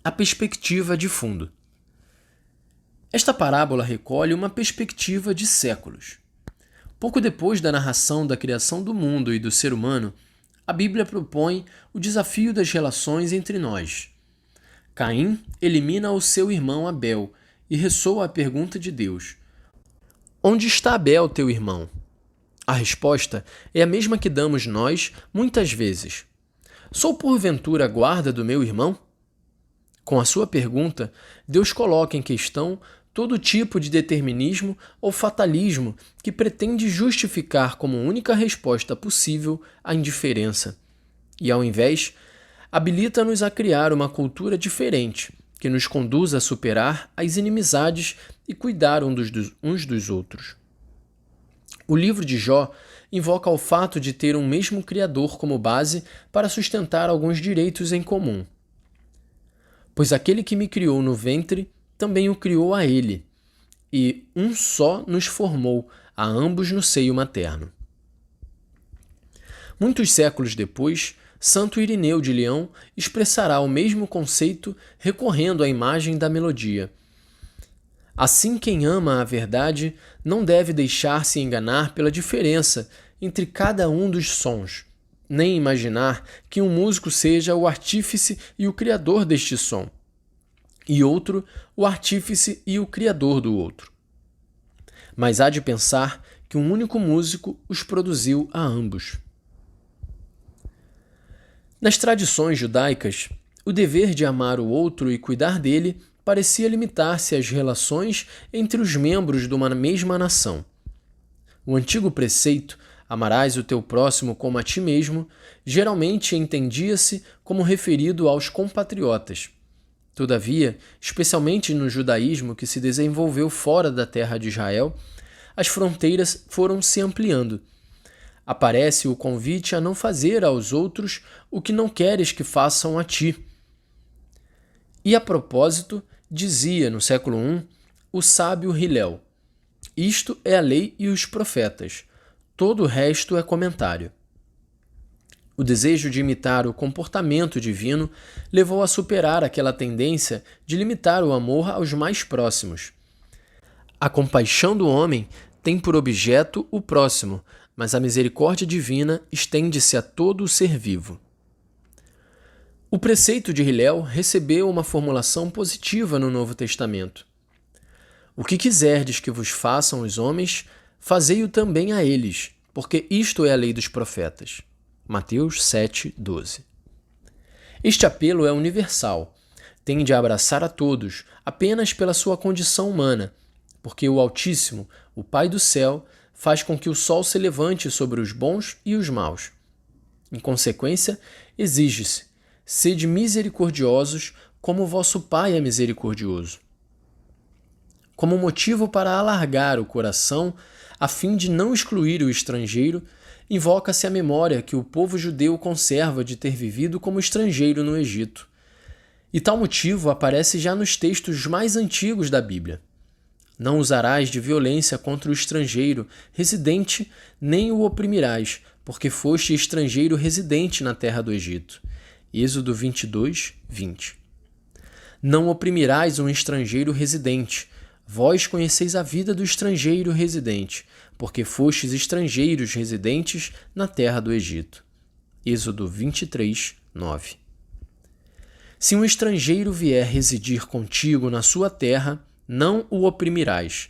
A perspectiva de fundo. Esta parábola recolhe uma perspectiva de séculos. Pouco depois da narração da criação do mundo e do ser humano, a Bíblia propõe o desafio das relações entre nós. Caim elimina o seu irmão Abel e ressoa a pergunta de Deus: onde está Abel, teu irmão? A resposta é a mesma que damos nós muitas vezes: sou porventura guarda do meu irmão? Com a sua pergunta, Deus coloca em questão todo tipo de determinismo ou fatalismo que pretende justificar como única resposta possível a indiferença. E, ao invés, habilita-nos a criar uma cultura diferente, que nos conduz a superar as inimizades e cuidar uns dos outros. O livro de Jó invoca o fato de ter um mesmo Criador como base para sustentar alguns direitos em comum. Pois aquele que me criou no ventre também o criou a ele, e um só nos formou, a ambos no seio materno. Muitos séculos depois, Santo Irineu de Leão expressará o mesmo conceito recorrendo à imagem da melodia. Assim, quem ama a verdade não deve deixar-se enganar pela diferença entre cada um dos sons, nem imaginar que um músico seja o artífice e o criador deste som, e outro o artífice e o criador do outro. Mas há de pensar que um único músico os produziu a ambos. Nas tradições judaicas, o dever de amar o outro e cuidar dele parecia limitar-se às relações entre os membros de uma mesma nação. O antigo preceito, amarás o teu próximo como a ti mesmo, geralmente entendia-se como referido aos compatriotas. Todavia, especialmente no judaísmo que se desenvolveu fora da terra de Israel, as fronteiras foram se ampliando. Aparece o convite a não fazer aos outros o que não queres que façam a ti. E a propósito, dizia no século I o sábio Hillel: isto é a lei e os profetas, todo o resto é comentário. O desejo de imitar o comportamento divino levou a superar aquela tendência de limitar o amor aos mais próximos. A compaixão do homem tem por objeto o próximo, mas a misericórdia divina estende-se a todo o ser vivo. O preceito de Hillel recebeu uma formulação positiva no Novo Testamento. O que quiserdes que vos façam os homens, fazei-o também a eles, porque isto é a lei dos profetas. Mateus 7:12. Este apelo é universal, tende a abraçar a todos, apenas pela sua condição humana, porque o Altíssimo, o Pai do céu, faz com que o sol se levante sobre os bons e os maus. Em consequência, exige-se: sede misericordiosos, como vosso Pai é misericordioso. Como motivo para alargar o coração, a fim de não excluir o estrangeiro, invoca-se a memória que o povo judeu conserva de ter vivido como estrangeiro no Egito. E tal motivo aparece já nos textos mais antigos da Bíblia. Não usarás de violência contra o estrangeiro residente, nem o oprimirás, porque foste estrangeiro residente na terra do Egito. Êxodo 22:20. Não oprimirás um estrangeiro residente. Vós conheceis a vida do estrangeiro residente, porque fostes estrangeiros residentes na terra do Egito. Êxodo 23:9. Se um estrangeiro vier residir contigo na sua terra, não o oprimirás.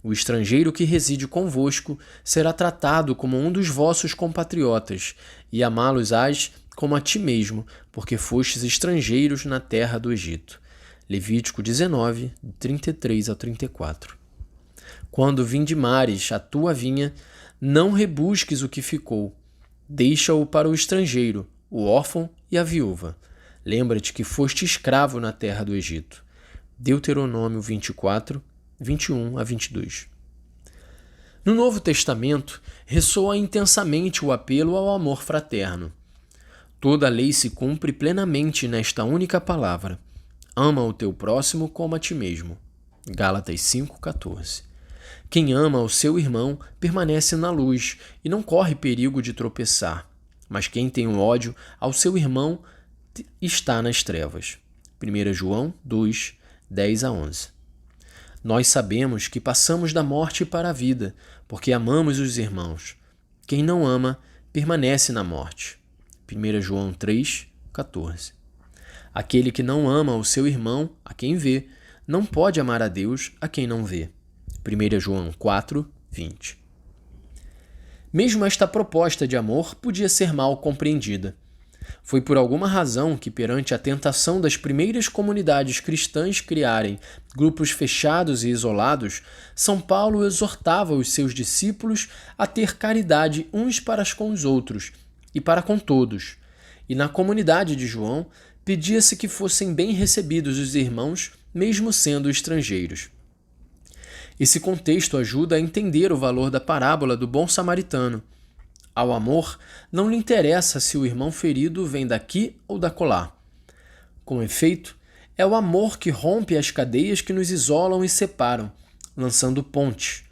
O estrangeiro que reside convosco será tratado como um dos vossos compatriotas, e amá-los-ás como a ti mesmo, porque fostes estrangeiros na terra do Egito. Levítico 19, 33-34. Quando vindimares a tua vinha, não rebusques o que ficou. Deixa-o para o estrangeiro, o órfão e a viúva. Lembra-te que foste escravo na terra do Egito. Deuteronômio 24, 21-22. No Novo Testamento, ressoa intensamente o apelo ao amor fraterno. Toda a lei se cumpre plenamente nesta única palavra: ama o teu próximo como a ti mesmo. Gálatas 5:14. Quem ama o seu irmão permanece na luz e não corre perigo de tropeçar, mas quem tem ódio ao seu irmão está nas trevas. 1 João 2, 10 a 11. Nós sabemos que passamos da morte para a vida, porque amamos os irmãos. Quem não ama, permanece na morte. 1 João 3, 14. Aquele que não ama o seu irmão, a quem vê, não pode amar a Deus, a quem não vê. 1 João 4, 20. Mesmo esta proposta de amor podia ser mal compreendida. Foi por alguma razão que, perante a tentação das primeiras comunidades cristãs criarem grupos fechados e isolados, São Paulo exortava os seus discípulos a ter caridade uns para com os outros e para com todos. E na comunidade de João, pedia-se que fossem bem recebidos os irmãos, mesmo sendo estrangeiros. Esse contexto ajuda a entender o valor da parábola do bom samaritano. Ao amor, não lhe interessa se o irmão ferido vem daqui ou dacolá. Com efeito, é o amor que rompe as cadeias que nos isolam e separam, lançando pontes.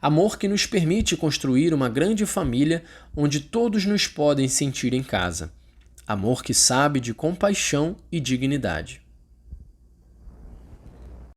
Amor que nos permite construir uma grande família onde todos nos podem sentir em casa. Amor que sabe de compaixão e dignidade.